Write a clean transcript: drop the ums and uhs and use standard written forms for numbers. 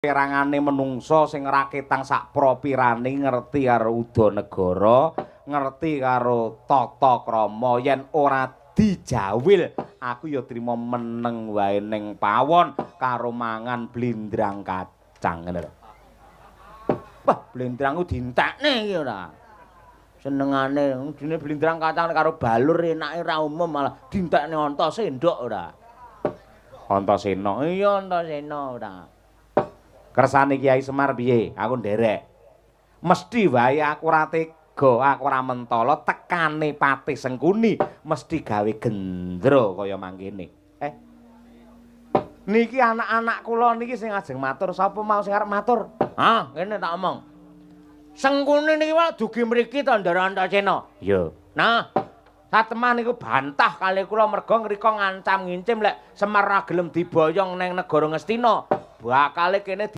perangane menungsa sing raketang sak propirane ngerti karo Udanegara, ngerti karo tata krama yen ora dijawil aku ya trima meneng wae ning pawon karo mangan blindrang kacang ngono lho. Wah, blindrang ku dientekne iki ora. Senengane dene blindrang kacang karo balur enake ra umum malah dientekne Antasena ora. Antasena. Iya Antasena ora. Kersane Kiai Semar piye? Aku nderek. Mesti wae aku ora tega, aku ora mentala tekane Patih Sengkuni mesti gawe gendro kaya mangkene. Niki anak-anak kula niki sing ajeng matur, sapa mau sing arep matur? Hah, ngene tak omong. Sengkuni niki wae dugi mriki to Ndara Antasena. Iya. Nah, satemah niku bantah kali kula merga ngrika ngancam ngincim lek Semar ra gelem diboyong ning negara Ngastina. Bakale kene